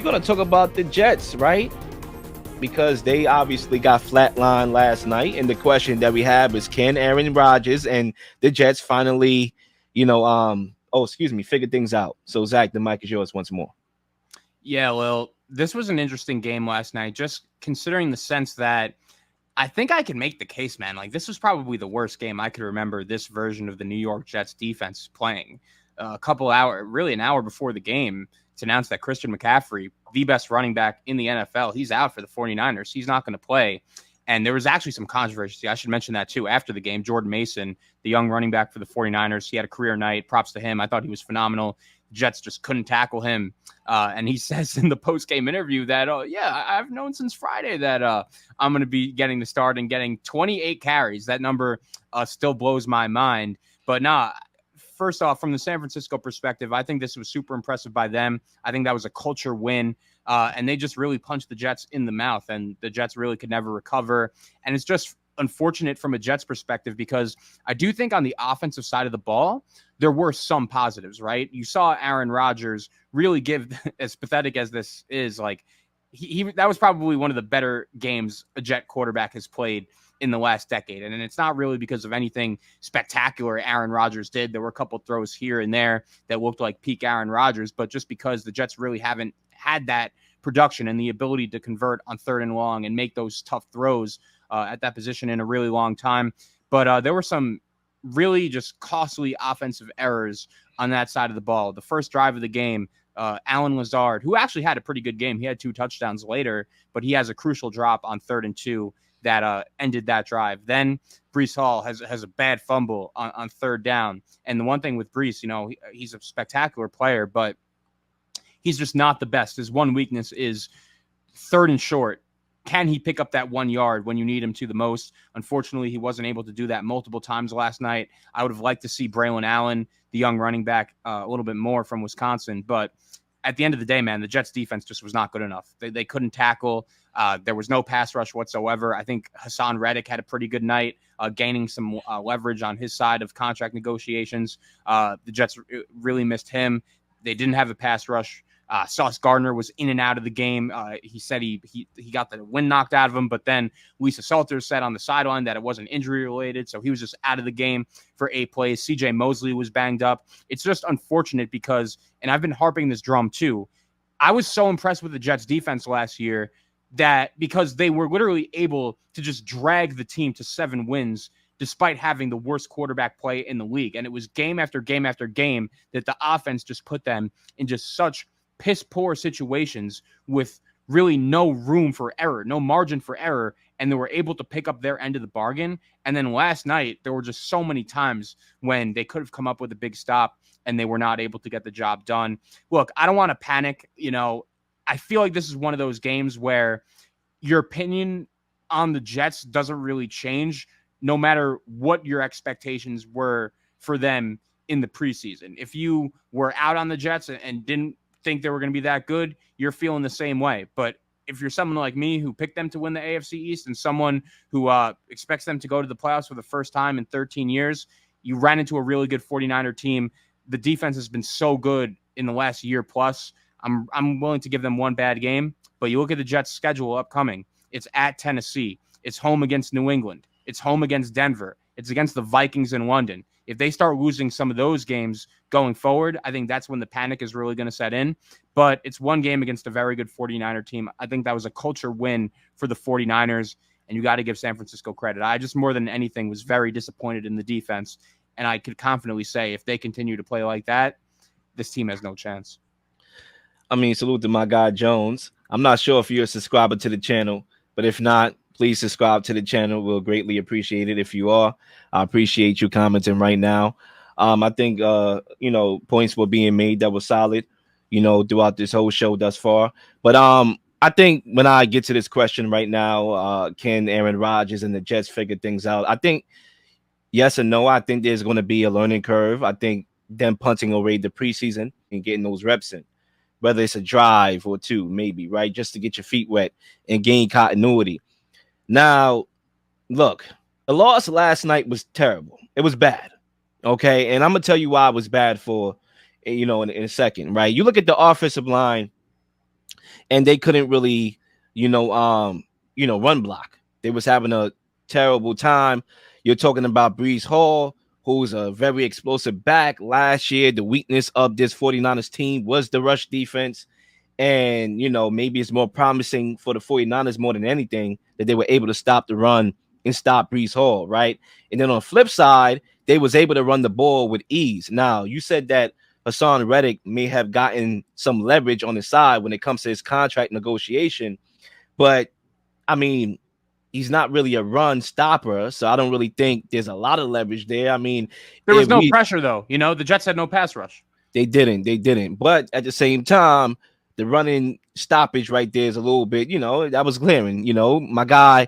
going to talk about the Jets, right? Because they obviously got flatlined last night. And the question that we have is, can Aaron Rodgers and the Jets finally, figure things out? So, Zach, the mic is yours once more. Yeah, well, this was an interesting game last night, just considering the sense that I think I can make the case, man. Like, this was probably the worst game I could remember this version of the New York Jets defense playing. Really an hour before the game, to announce that Christian McCaffrey, the best running back in the NFL, he's out for the 49ers. He's not going to play. And there was actually some controversy. I should mention that too. After the game, Jordan Mason, the young running back for the 49ers, he had a career night. Props to him. I thought he was phenomenal. Jets just couldn't tackle him. And he says in the post-game interview that, I've known since Friday that I'm going to be getting the start and getting 28 carries. That number still blows my mind. But first off, from the San Francisco perspective, I think this was super impressive by them. I think that was a culture win. And they just really punched the Jets in the mouth, and the Jets really could never recover. And it's just unfortunate from a Jets perspective, because I do think on the offensive side of the ball, there were some positives, right? You saw Aaron Rodgers really give, as pathetic as this is, like he that was probably one of the better games a Jet quarterback has played in the last decade. And it's not really because of anything spectacular Aaron Rodgers did. There were a couple throws here and there that looked like peak Aaron Rodgers, but just because the Jets really haven't had that production and the ability to convert on 3rd and long and make those tough throws at that position in a really long time. But there were some really just costly offensive errors on that side of the ball. The first drive of the game, Allen Lazard, who actually had a pretty good game. He had 2 touchdowns later, but he has a crucial drop on 3rd and 2 that ended that drive. Then Breece Hall has a bad fumble on 3rd down. And the one thing with Breece, he's a spectacular player, but he's just not the best. His one weakness is 3rd and short. Can he pick up that 1 yard when you need him to the most? Unfortunately, he wasn't able to do that multiple times last night. I would have liked to see Braylon Allen, the young running back, a little bit more from Wisconsin. But at the end of the day, man, the Jets defense just was not good enough. They couldn't tackle. There was no pass rush whatsoever. I think Hassan Reddick had a pretty good night, gaining some leverage on his side of contract negotiations. The Jets really missed him. They didn't have a pass rush. Sauce Gardner was in and out of the game. He said he got the wind knocked out of him, but then Lisa Salters said on the sideline that it wasn't injury related, so he was just out of the game for 8 plays. CJ Mosley was banged up. It's just unfortunate because, and I've been harping this drum too, I was so impressed with the Jets defense last year that because they were literally able to just drag the team to 7 wins despite having the worst quarterback play in the league. And it was game after game after game that the offense just put them in just such piss poor situations with really no room for error, no margin for error, and they were able to pick up their end of the bargain. And then last night, there were just so many times when they could have come up with a big stop and they were not able to get the job done. Look, I don't want to panic. I feel like this is one of those games where your opinion on the Jets doesn't really change no matter what your expectations were for them in the preseason. If you were out on the Jets and didn't think they were going to be that good, you're feeling the same way. But if you're someone like me who picked them to win the AFC East and someone who expects them to go to the playoffs for the first time in 13 years, you ran into a really good 49er team. The defense has been so good in the last year plus. I'm willing to give them one bad game, but you look at the Jets' schedule upcoming. It's at Tennessee. It's home against New England. It's home against Denver. It's against the Vikings in London. If they start losing some of those games going forward, I think that's when the panic is really going to set in. But it's one game against a very good 49er team. I think that was a culture win for the 49ers, and you got to give San Francisco credit. I just, more than anything, was very disappointed in the defense, and I could confidently say if they continue to play like that, this team has no chance. I mean, salute to my guy Jones. I'm not sure if you're a subscriber to the channel, but if not, please subscribe to the channel. We'll greatly appreciate it if you are. I appreciate you commenting right now. I think, points were being made that were solid, throughout this whole show thus far. But I think when I get to this question right now, can Aaron Rodgers and the Jets figure things out? I think yes and no. I think there's going to be a learning curve. I think them punting away the preseason and getting those reps in, whether it's a drive or 2, maybe, right, just to get your feet wet and gain continuity. Now, look, the loss last night was terrible. It was bad. Okay. And I'm going to tell you why it was bad for, in a second, right? You look at the offensive line. and they couldn't really, you know, run block. They was having a terrible time. You're talking about Brees Hall, who's a very explosive back. Last year, the weakness of this 49ers team was the rush defense. And, maybe it's more promising for the 49ers more than anything that they were able to stop the run and stop Brees Hall, right? And then on the flip side, they was able to run the ball with ease. Now, you said that Hassan Reddick may have gotten some leverage on his side when it comes to his contract negotiation, but I mean, he's not really a run stopper, so I don't really think there's a lot of leverage there. I mean, there was no pressure though. The Jets had no pass rush. They didn't. But at the same time, the running stoppage right there is a little bit, that was glaring. My guy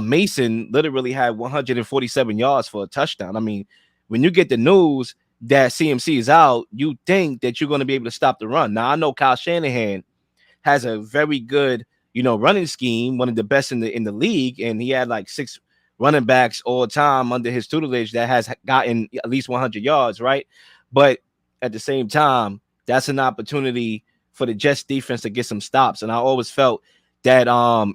Mason literally had 147 yards for a touchdown. I mean, when you get the news that CMC is out, you think that you're going to be able to stop the run. Now, I know Kyle Shanahan has a very good, running scheme, one of the best in the league, and he had like 6 running backs all time under his tutelage that has gotten at least 100 yards, right? But at the same time, that's an opportunity for the Jets defense to get some stops. And I always felt that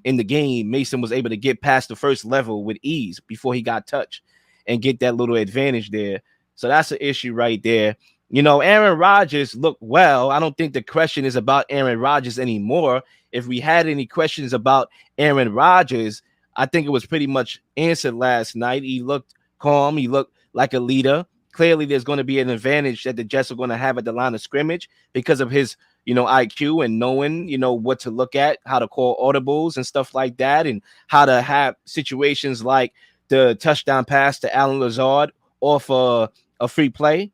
in the game, Mason was able to get past the first level with ease before he got touched and get that little advantage there. So that's an issue right there. Aaron Rodgers looked well. I don't think the question is about Aaron Rodgers anymore. If we had any questions about Aaron Rodgers, I think it was pretty much answered last night. He looked calm. He looked like a leader. Clearly, there's going to be an advantage that the Jets are going to have at the line of scrimmage because of his, IQ and knowing, what to look at, how to call audibles and stuff like that, and how to have situations like the touchdown pass to Alan Lazard off a free play.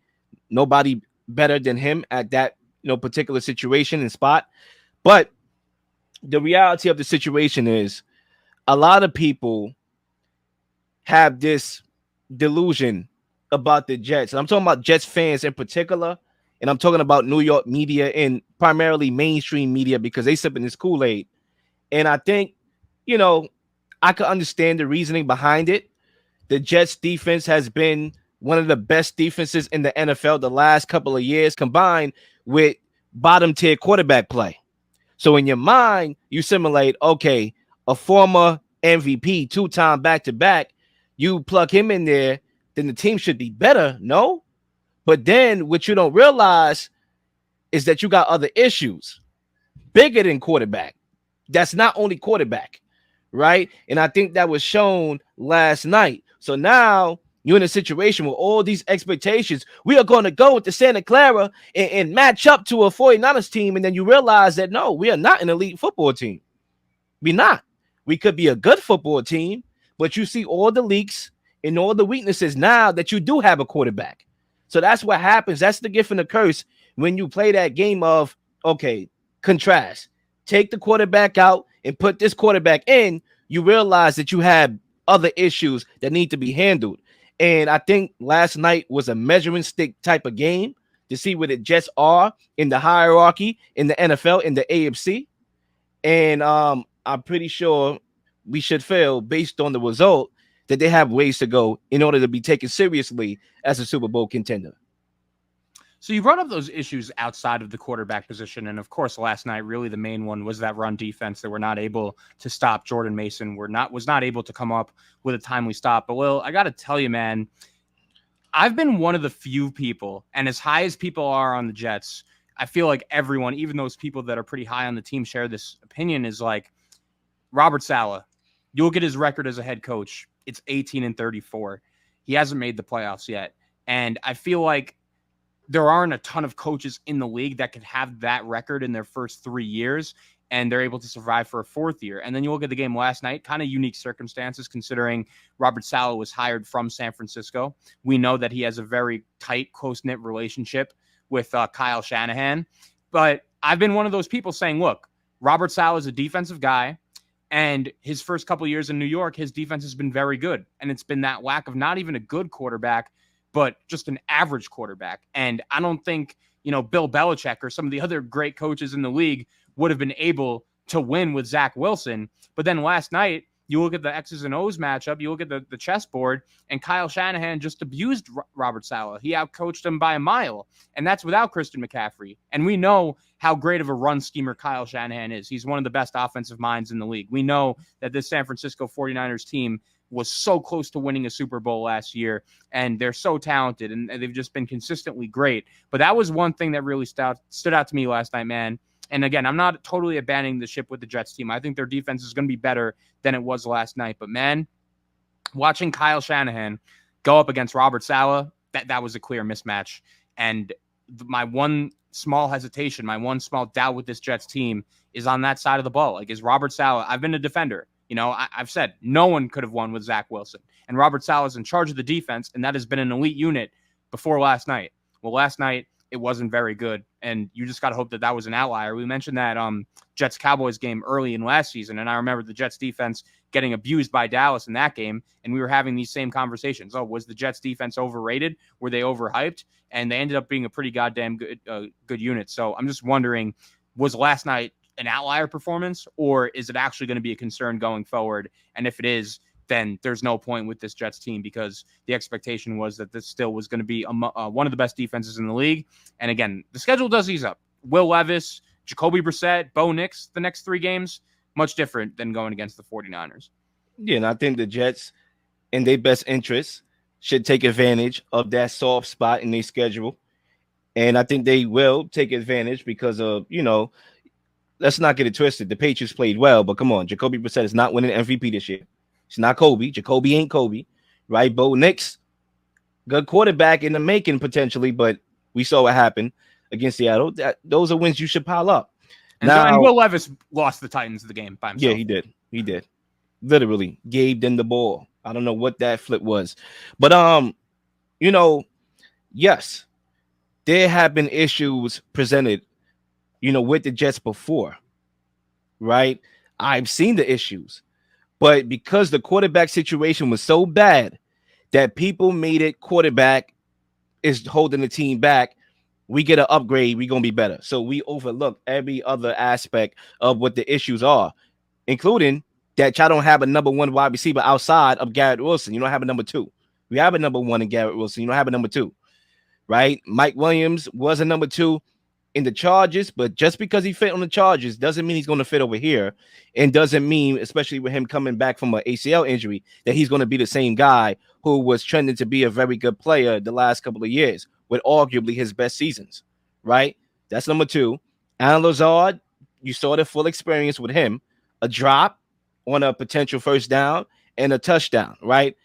Nobody better than him at that, particular situation and spot. But the reality of the situation is a lot of people have this delusion about the Jets. And I'm talking about Jets fans in particular. And I'm talking about New York media and primarily mainstream media because they sip in this Kool-Aid. And I think, I could understand the reasoning behind it. The Jets defense has been one of the best defenses in the NFL the last couple of years, combined with bottom tier quarterback play. So in your mind, you simulate, okay, a former MVP, 2-time back-to-back, you plug him in there, then the team should be better, no? But then what you don't realize is that you got other issues bigger than quarterback. That's not only quarterback, right? And I think that was shown last night. So now you're in a situation with all these expectations. We are going to go into Santa Clara and match up to a 49ers team, and then you realize that, no, we are not an elite football team. We're not. We could be a good football team, but you see all the leaks and all the weaknesses now that you do have a quarterback. So that's what happens. That's the gift and the curse when you play that game of, okay, contrast. Take the quarterback out and put this quarterback in. You realize that you have other issues that need to be handled. And I think last night was a measuring stick type of game to see where the Jets are in the hierarchy in the NFL, in the AFC. And I'm pretty sure we should feel, based on the result, that they have ways to go in order to be taken seriously as a Super Bowl contender. So you brought up those issues outside of the quarterback position. And of course, last night, really the main one was that run defense that we're not able to stop Jordan Mason. Was not able to come up with a timely stop. But Will, I got to tell you, man, I've been one of the few people, and as high as people are on the Jets, I feel like everyone, even those people that are pretty high on the team, share this opinion, is like Robert Saleh. You look at his record as a head coach. It's 18-34. He hasn't made the playoffs yet. And I feel like there aren't a ton of coaches in the league that could have that record in their first 3 years, and they're able to survive for a 4th year. And then you look at the game last night, kind of unique circumstances considering Robert Saleh was hired from San Francisco. We know that he has a very tight, close-knit relationship with Kyle Shanahan. But I've been one of those people saying, look, Robert Saleh is a defensive guy. And his first couple of years in New York, his defense has been very good. And it's been that lack of not even a good quarterback, but just an average quarterback. And I don't think, Bill Belichick or some of the other great coaches in the league would have been able to win with Zach Wilson. But then last night, you look at the X's and O's matchup, you look at the chessboard, and Kyle Shanahan just abused Robert Saleh. He outcoached him by a mile. And that's without Christian McCaffrey. And we know how great of a run schemer Kyle Shanahan is. He's one of the best offensive minds in the league. We know that this San Francisco 49ers team was so close to winning a Super Bowl last year, and they're so talented, and they've just been consistently great. But that was one thing that really stood out to me last night, man. And again, I'm not totally abandoning the ship with the Jets team. I think their defense is going to be better than it was last night. But, man, watching Kyle Shanahan go up against Robert Saleh, that was a clear mismatch. And my one small hesitation, my one small doubt with this Jets team is on that side of the ball. Like, is Robert Saleh, I've been a defender. You know, I've said no one could have won with Zach Wilson. And Robert Saleh is in charge of the defense, and that has been an elite unit before last night. Well, last night, it wasn't very good, and you just got to hope that that was an outlier. We mentioned that Jets-Cowboys game early in last season, and I remember the Jets defense getting abused by Dallas in that game, and we were having these same conversations. Oh, was the Jets defense overrated? Were they overhyped? And they ended up being a pretty goddamn good unit. So I'm just wondering, was last night an outlier performance, or is it actually going to be a concern going forward? And if it is, then there's no point with this Jets team, because the expectation was that this still was going to be one of the best defenses in the league. And again, the schedule does ease up. Will Levis, Jacoby Brissett, Bo Nix, the next 3 games, much different than going against the 49ers. Yeah, and I think the Jets, in their best interest, should take advantage of that soft spot in their schedule. And I think they will take advantage because of, let's not get it twisted. The Patriots played well, but come on, Jacoby Brissett is not winning MVP this year. It's not Kobe. Jacoby ain't Kobe, right? Bo Nix, good quarterback in the making potentially, but we saw what happened against Seattle. Those are wins you should pile up. And Will Levis lost the Titans the game by himself. Yeah, he did. Literally gave them the ball. I don't know what that flip was, but yes, there have been issues presented, with the Jets before, right? I've seen the issues. But because the quarterback situation was so bad that people made it quarterback is holding the team back, we get an upgrade, we're going to be better. So we overlook every other aspect of what the issues are, including that y'all don't have a number 1 wide receiver outside of Garrett Wilson. You don't have a number 2. We have a number 1 in Garrett Wilson. You don't have a number 2, right? Mike Williams was a number 2 in the Chargers, but just because he fit on the Chargers doesn't mean he's going to fit over here, and doesn't mean, especially with him coming back from an ACL injury, that he's going to be the same guy who was trending to be a very good player the last couple of years with arguably his best seasons, right? That's number 2. Alan Lazard, you saw the full experience with him, a drop on a potential first down and a touchdown, right?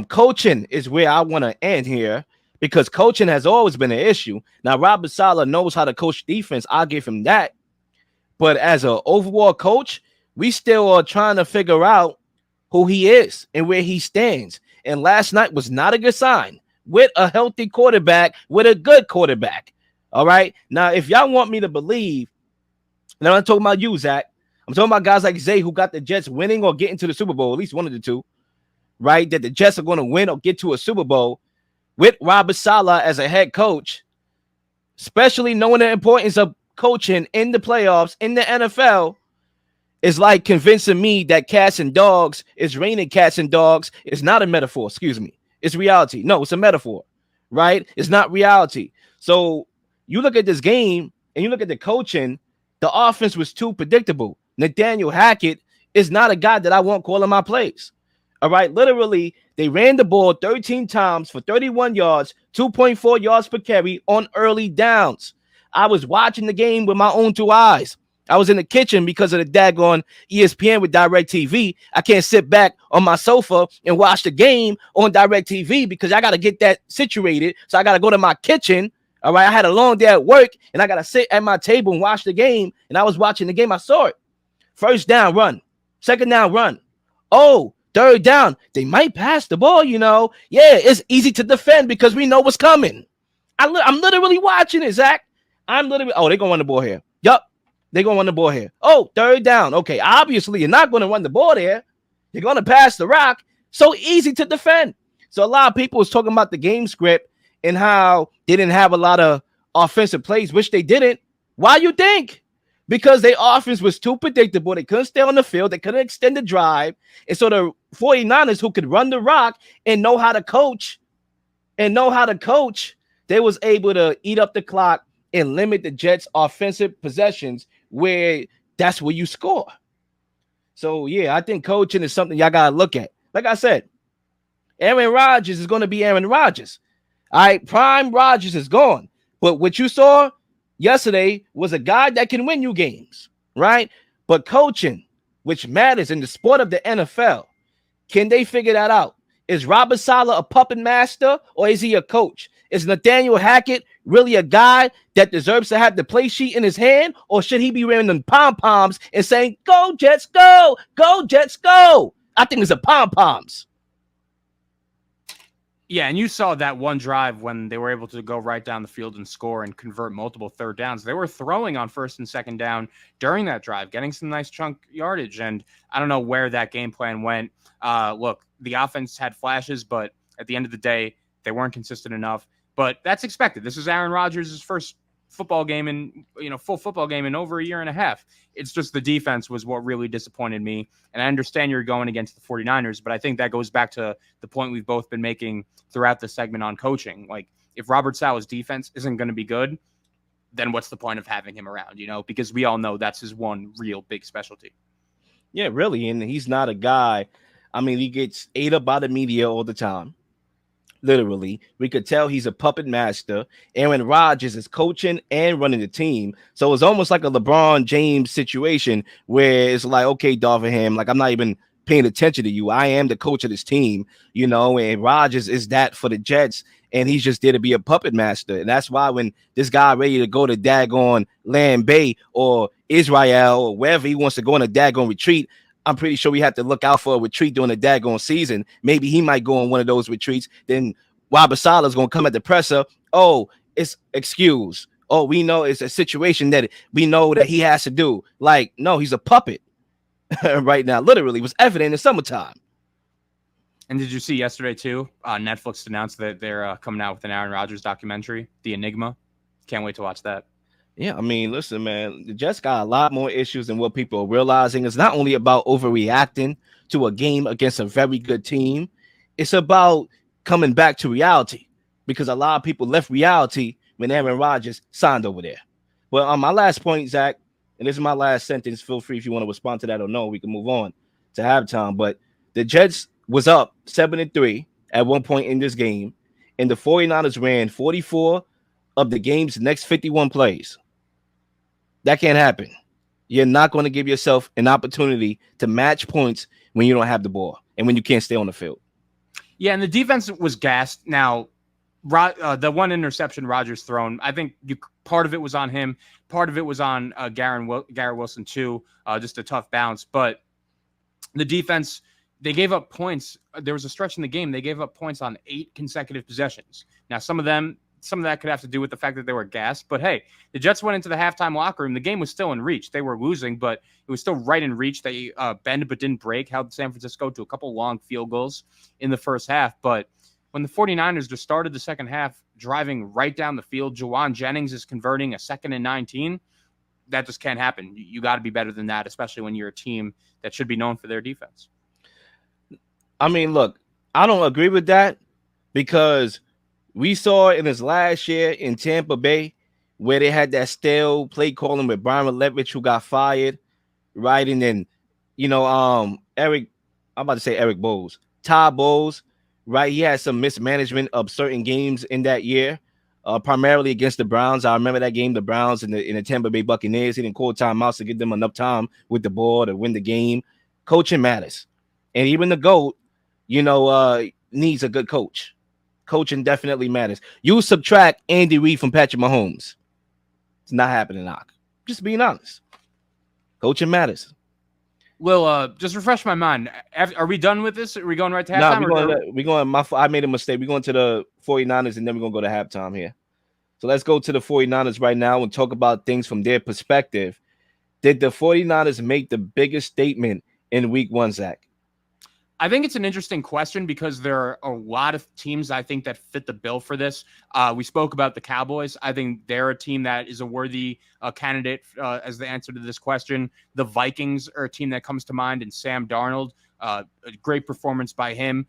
Coaching is where I want to end here, because coaching has always been an issue. Now, Robert Saleh knows how to coach defense. I'll give him that. But as an overall coach, we still are trying to figure out who he is and where he stands. And last night was not a good sign with a healthy quarterback, with a good quarterback. All right. Now, if y'all want me to believe, and I'm not talking about you, Zach, I'm talking about guys like Zay who got the Jets winning or getting to the Super Bowl, at least one of the two, right? That the Jets are going to win or get to a Super Bowl with Robert Saleh as a head coach, especially knowing the importance of coaching in the playoffs in the NFL, is like convincing me that cats and dogs is raining cats and dogs is not a metaphor. Excuse me. It's reality. No, it's a metaphor, right? It's not reality. So you look at this game and you look at the coaching, the offense was too predictable. Nathaniel Hackett is not a guy that I want calling my plays. All right. Literally, they ran the ball 13 times for 31 yards, 2.4 yards per carry on early downs. I was watching the game with my own 2 eyes. I was in the kitchen because of the daggone ESPN with DirecTV. I can't sit back on my sofa and watch the game on DirecTV because I got to get that situated. So I got to go to my kitchen. All right. I had a long day at work and I got to sit at my table and watch the game. And I was watching the game. I saw it. First down, run. Second down, run. Oh, third down. They might pass the ball, Yeah, it's easy to defend because we know what's coming. I'm literally watching it, Zach. they're going to run the ball here. Yup. They're going to run the ball here. Oh, third down. Okay, obviously, you're not going to run the ball there. You're going to pass the rock. So easy to defend. So a lot of people was talking about the game script and how they didn't have a lot of offensive plays, which they didn't. Why you think? Because their offense was too predictable. They couldn't stay on the field. They couldn't extend the drive. And so the 49ers, who could run the rock and know how to coach, they was able to eat up the clock and limit the Jets' offensive possessions where that's where you score. So, yeah, I think coaching is something y'all got to look at. Like I said, Aaron Rodgers is going to be Aaron Rodgers. All right, prime Rodgers is gone. But what you saw yesterday was a guy that can win you games, right? But coaching, which matters in the sport of the NFL, can they figure that out? Is Robert Saleh a puppet master or is he a coach? Is Nathaniel Hackett really a guy that deserves to have the play sheet in his hand, or should he be wearing them pom poms and saying, "Go Jets, go, go Jets, go"? I think it's the pom poms. Yeah, and you saw that one drive when they were able to go right down the field and score and convert multiple third downs. They were throwing on first and second down during that drive, getting some nice chunk yardage. And I don't know where that game plan went. Look, the offense had flashes, but at the end of the day, they weren't consistent enough. But that's expected. This is Aaron Rodgers' first football game in, full football game in over a year and a half. It's just the defense was what really disappointed me. And I understand you're going against the 49ers, but I think that goes back to the point we've both been making throughout the segment on coaching. Like, if Robert Saleh's defense isn't going to be good, then what's the point of having him around, because we all know that's his one real big specialty. Yeah, really. And he's not a guy. I mean, he gets ate up by the media all the time. Literally, we could tell he's a puppet master. Aaron Rodgers is coaching and running the team, so it's almost like a LeBron James situation where it's like, okay, Darvingham, like I'm not even paying attention to you. I am the coach of this team, and Rodgers is that for the Jets, and he's just there to be a puppet master. And that's why when this guy ready to go to daggone Land Bay or Israel or wherever he wants to go on a daggone retreat, I'm pretty sure we have to look out for a retreat during the daggone season. Maybe he might go on one of those retreats. Then Robert Saleh is going to come at the presser. Oh, it's excuse. Oh, we know it's a situation that we know that he has to do. Like, no, he's a puppet right now. Literally, it was evident in the summertime. And did you see yesterday, too, Netflix announced that they're coming out with an Aaron Rodgers documentary, The Enigma. Can't wait to watch that. Yeah, I mean, listen, man, the Jets got a lot more issues than what people are realizing. It's not only about overreacting to a game against a very good team. It's about coming back to reality, because a lot of people left reality when Aaron Rodgers signed over there. Well, on my last point, Zach, and this is my last sentence, feel free if you want to respond to that or no, we can move on to halftime. But the Jets was up 7-3 at one point in this game, and the 49ers ran 44 of the game's next 51 plays. That can't happen. You're not going to give yourself an opportunity to match points when you don't have the ball and when you can't stay on the field. Yeah, and the defense was gassed. Now, the one interception Rodgers thrown, I think part of it was on him. Part of it was on Garrett Wilson, too. Just a tough bounce. But the defense, they gave up points. There was a stretch in the game. They gave up points on 8 consecutive possessions. Now, some of that could have to do with the fact that they were gassed. But, hey, the Jets went into the halftime locker room. The game was still in reach. They were losing, but it was still right in reach. They bend but didn't break, held San Francisco to a couple long field goals in the first half. But when the 49ers just started the second half driving right down the field, Juwan Jennings is converting a 2nd and 19. That just can't happen. You got to be better than that, especially when you're a team that should be known for their defense. I mean, look, I don't agree with that, because we saw in his last year in Tampa Bay where they had that stale play calling with Brian Leftwich, who got fired, right? And then, Eric Bowles, Todd Bowles, right? He had some mismanagement of certain games in that year, primarily against the Browns. I remember that game, the Browns and the Tampa Bay Buccaneers. He didn't call timeouts to give them enough time with the ball to win the game. Coaching matters. And even the GOAT, needs a good coach. Coaching definitely matters. You subtract Andy Reid from Patrick Mahomes, it's not happening, Knock. Just being honest. Coaching matters. Well, just refresh my mind. Are we done with this? Are we going right to halftime? I made a mistake. We're going to the 49ers, and then we're going to go to halftime here. So let's go to the 49ers right now and talk about things from their perspective. Did the 49ers make the biggest statement in week 1, Zach? I think it's an interesting question because there are a lot of teams I think that fit the bill for this. We spoke about the Cowboys. I think they're a team that is a worthy candidate as the answer to this question. The Vikings are a team that comes to mind, and Sam Darnold, a great performance by him.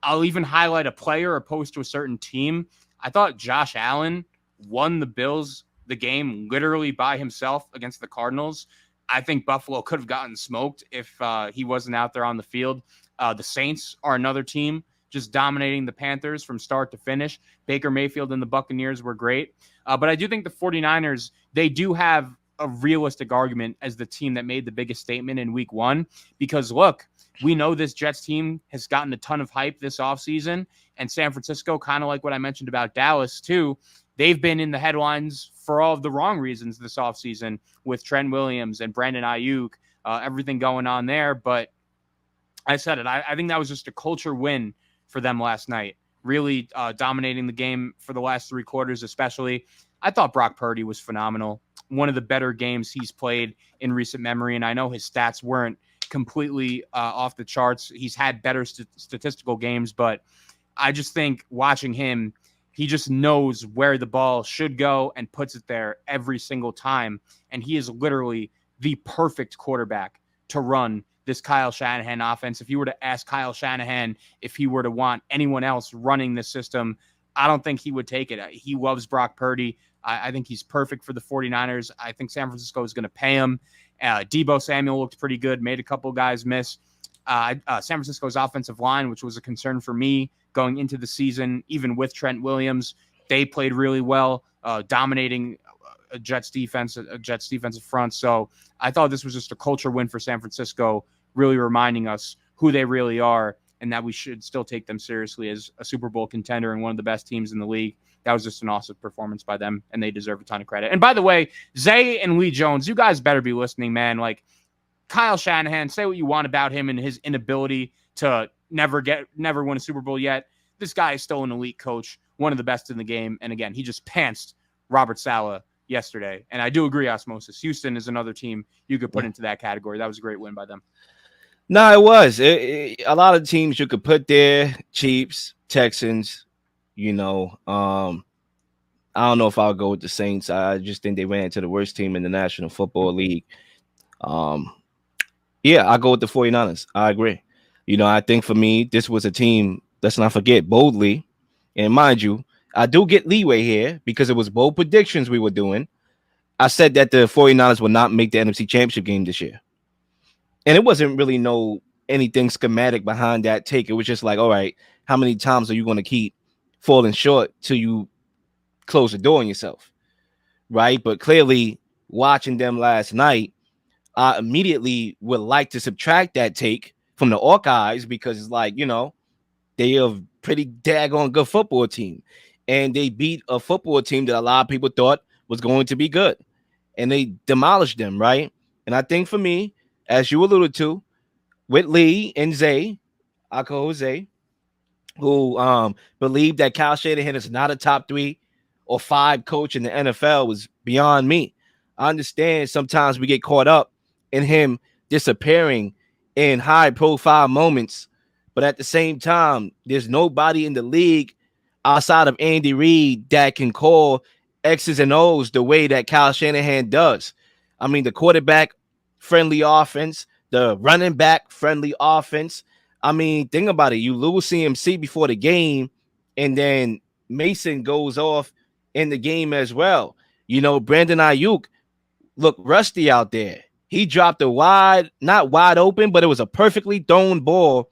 I'll even highlight a player opposed to a certain team. I thought Josh Allen won the Bills the game literally by himself against the Cardinals. I think Buffalo could have gotten smoked if he wasn't out there on the field. The Saints are another team just dominating the Panthers from start to finish. Baker Mayfield and the Buccaneers were great. But I do think the 49ers, they do have a realistic argument as the team that made the biggest statement in week one. Because look, we know this Jets team has gotten a ton of hype this offseason. And San Francisco, kind of like what I mentioned about Dallas too, they've been in the headlines for all of the wrong reasons this offseason with Trent Williams and Brandon Ayuk, everything going on there. But I said it. I think that was just a culture win for them last night, really dominating the game for the last three quarters, especially. I thought Brock Purdy was phenomenal. One of the better games he's played in recent memory, and I know his stats weren't completely off the charts. He's had better statistical games, but I just think watching him, he just knows where the ball should go and puts it there every single time, and he is literally the perfect quarterback to run this Kyle Shanahan offense. If you were to ask Kyle Shanahan if he were to want anyone else running this system, I don't think he would take it. He loves Brock Purdy. I think he's perfect for the 49ers. I think San Francisco is going to pay him. Deebo Samuel looked pretty good, made a couple guys miss. San Francisco's offensive line, which was a concern for me going into the season, even with Trent Williams, they played really well, dominating a Jets defensive front. So I thought this was just a culture win for San Francisco, really reminding us who they really are and that we should still take them seriously as a Super Bowl contender and one of the best teams in the league. That was just an awesome performance by them, and they deserve a ton of credit. And by the way, Zay and Lee Jones, you guys better be listening, man. Like, Kyle Shanahan, say what you want about him and his inability to never win a Super Bowl yet. This guy is still an elite coach, one of the best in the game. And again, he just pantsed Robert Saleh yesterday. And I do agree, Osmosis. Houston is another team you could put into that category. That was a great win by them. No, it was. A lot of teams you could put there, Chiefs, Texans, I don't know if I'll go with the Saints. I just think they ran into the worst team in the National Football League. Yeah, I'll go with the 49ers. I agree. I think for me, this was a team, let's not forget, boldly. And mind you, I do get leeway here because it was bold predictions we were doing. I said that the 49ers would not make the NFC Championship game this year. And it wasn't really anything schematic behind that take. It was just like, all right, how many times are you going to keep falling short till you close the door on yourself? Right. But clearly, watching them last night, I immediately would like to subtract that take from the archives because it's like, they are a pretty daggone good football team. And they beat a football team that a lot of people thought was going to be good. And they demolished them, right? And I think for me, as you alluded to, with Lee and Zay, I call Jose, who believe that Kyle Shanahan is not a top 3 or 5 coach in the NFL was beyond me. I understand sometimes we get caught up in him disappearing in high-profile moments, but at the same time, there's nobody in the league outside of Andy Reid that can call X's and O's the way that Kyle Shanahan does. I mean, the quarterback-friendly offense, the running back-friendly offense. I mean, think about it. You lose CMC before the game, and then Mason goes off in the game as well. Brandon Ayuk looked rusty out there. He dropped not wide open, but it was a perfectly thrown ball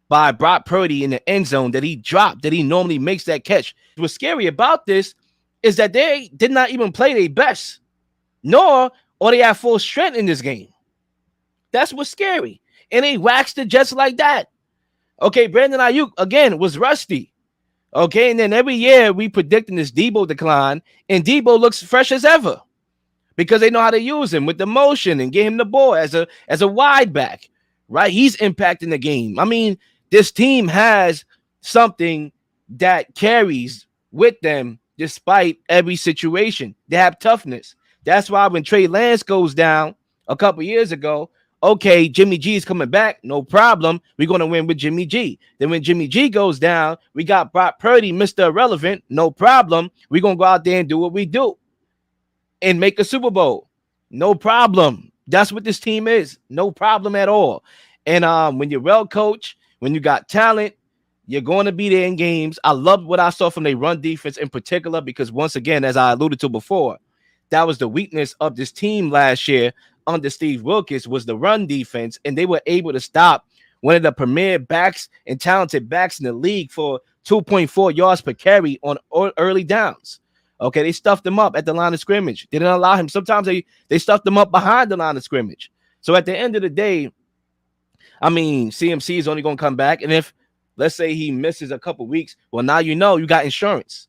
by Brock Purdy in the end zone that he dropped, that he normally makes that catch. What's scary about this is that they did not even play their best, nor are they at full strength in this game. That's what's scary. And they waxed the Jets like that. Okay, Brandon Ayuk, again, was rusty. Okay, and then every year we predicting this Deebo decline, and Deebo looks fresh as ever because they know how to use him with the motion and get him the ball as a wide back, right? He's impacting the game. I mean, this team has something that carries with them despite every situation. They have toughness. That's why when Trey Lance goes down a couple years ago, okay, Jimmy G is coming back. No problem. We're going to win with Jimmy G. Then when Jimmy G goes down, we got Brock Purdy, Mr. Irrelevant. No problem. We're going to go out there and do what we do and make a Super Bowl. No problem. That's what this team is. No problem at all. And when you're well coached, when you got talent, you're going to be there in games. I love what I saw from their run defense in particular because, once again, as I alluded to before, that was the weakness of this team last year under Steve Wilkes was the run defense, and they were able to stop one of the premier backs and talented backs in the league for 2.4 yards per carry on early downs. Okay, they stuffed him up at the line of scrimmage. They didn't allow him. Sometimes they stuffed him up behind the line of scrimmage. So at the end of the day, I mean, CMC is only going to come back, and if let's say he misses a couple weeks, well, now you got insurance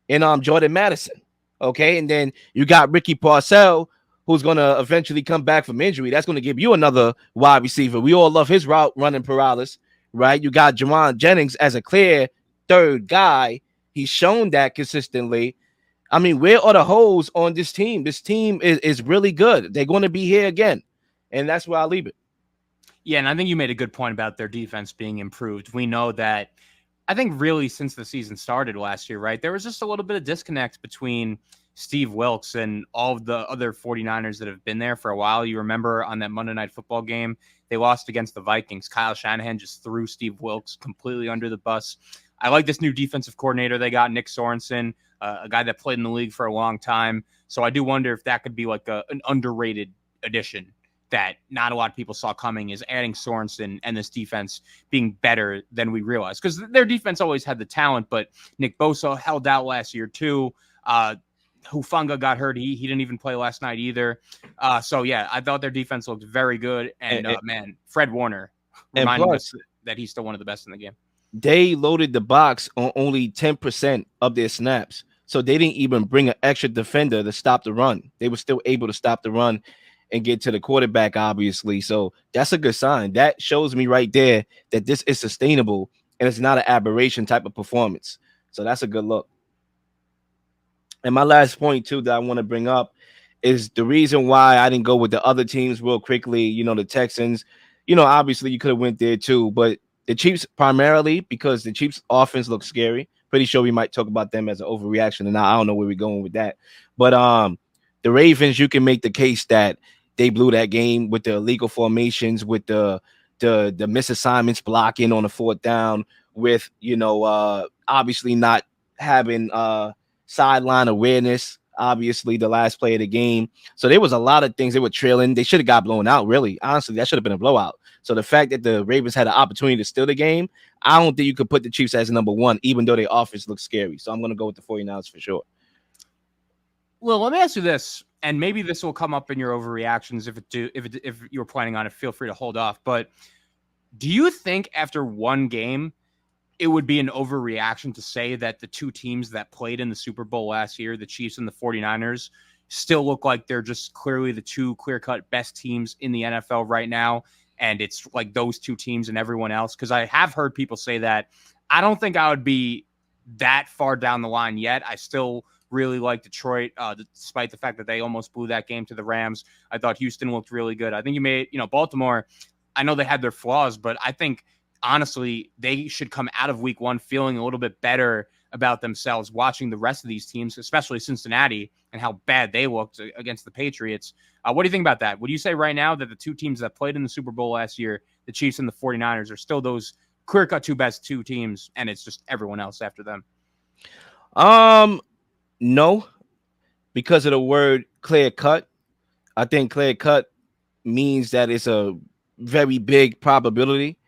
in Jordan Madison. Okay, and then you got Ricky Parcell, who's going to eventually come back from injury. That's going to give you another wide receiver. We all love his route running paralysis, right? You got Jawan Jennings as a clear third guy. He's shown that consistently. I mean, where are the holes on this team? This team is really good. They're going to be here again, and that's where I'll leave it. Yeah, and I think you made a good point about their defense being improved. We know that, I think really since the season started last year, right, there was just a little bit of disconnect between Steve Wilkes and all of the other 49ers that have been there for a while. You remember on that Monday Night Football game, they lost against the Vikings. Kyle Shanahan just threw Steve Wilkes completely under the bus. I like this new defensive coordinator they got, Nick Sorensen, a guy that played in the league for a long time. So I do wonder if that could be like an underrated addition that not a lot of people saw coming, is adding Sorensen and this defense being better than we realized. Because their defense always had the talent, but Nick Bosa held out last year too. Hufanga got hurt. He didn't even play last night either. So, yeah, I thought their defense looked very good. And man, Fred Warner reminding us that he's still one of the best in the game. They loaded the box on only 10% of their snaps. So they didn't even bring an extra defender to stop the run. They were still able to stop the run and get to the quarterback, obviously. So that's a good sign. That shows me right there that this is sustainable and it's not an aberration type of performance. So that's a good look. And my last point, too, that I want to bring up is the reason why I didn't go with the other teams real quickly. You know, the Texans, obviously you could have went there, too. But the Chiefs primarily because the Chiefs offense looks scary. Pretty sure we might talk about them as an overreaction. And I don't know where we're going with that. But the Ravens, you can make the case that they blew that game with the illegal formations, with the misassignments, blocking on the fourth down, with obviously not having sideline awareness. Obviously, the last play of the game. So there was a lot of things they were trailing. They should have got blown out. Really, honestly, that should have been a blowout. So the fact that the Ravens had an opportunity to steal the game, I don't think you could put the Chiefs as number one, even though their offense looks scary. So I'm going to go with the 49ers for sure. Well, let me ask you this, and maybe this will come up in your overreactions. If you're planning on it, feel free to hold off. But do you think after one game, it would be an overreaction to say that the two teams that played in the Super Bowl last year, the Chiefs and the 49ers, still look like they're just clearly the two clear-cut best teams in the NFL right now, and it's like those two teams and everyone else? Because I have heard people say that. I don't think I would be that far down the line yet. I still really like Detroit, despite the fact that they almost blew that game to the Rams. I thought Houston looked really good. I think Baltimore, I know they had their flaws, but I think, honestly, they should come out of week one feeling a little bit better about themselves, watching the rest of these teams, especially Cincinnati, and how bad they looked against the Patriots. What do you think about that? Would you say right now that the two teams that played in the Super Bowl last year, the Chiefs and the 49ers, are still those clear-cut best two teams, and it's just everyone else after them? No, because of the word clear cut. I think clear cut means that it's a very big probability.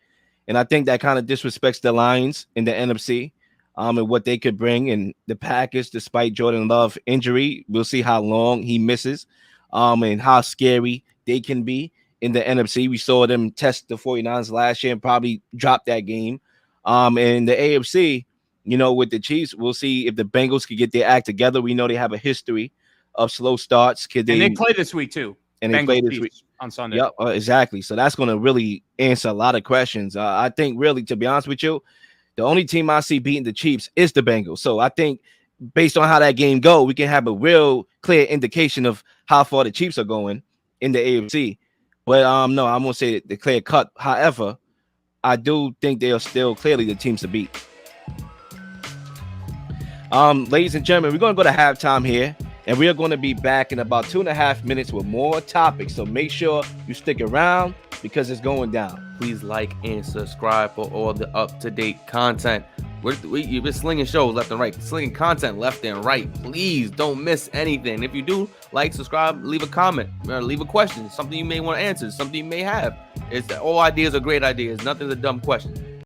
And I think that kind of disrespects the Lions in the NFC and what they could bring. And the Packers, despite Jordan Love injury, we'll see how long he misses and how scary they can be in the NFC. We saw them test the 49ers last year and probably drop that game. And the AFC, with the Chiefs, we'll see if the Bengals could get their act together. We know they have a history of slow starts. And they play this week too. And they play this week on Sunday. Yep, exactly. So that's going to really answer a lot of questions. I think really, to be honest with you, the only team I see beating the Chiefs is the Bengals. So I think based on how that game go, we can have a real clear indication of how far the Chiefs are going in the AFC. But no, I'm going to say the clear cut. However, I do think they are still clearly the teams to beat. Ladies and gentlemen, we're going to go to halftime here, and we are going to be back in about 2.5 minutes with more topics. So make sure you stick around because it's going down. Please like and subscribe for all the up-to-date content. You've been slinging shows left and right, slinging content left and right. Please don't miss anything. If you do, like, subscribe, leave a comment, or leave a question, something you may want to answer, something you may have. All ideas are great ideas. Nothing's a dumb question.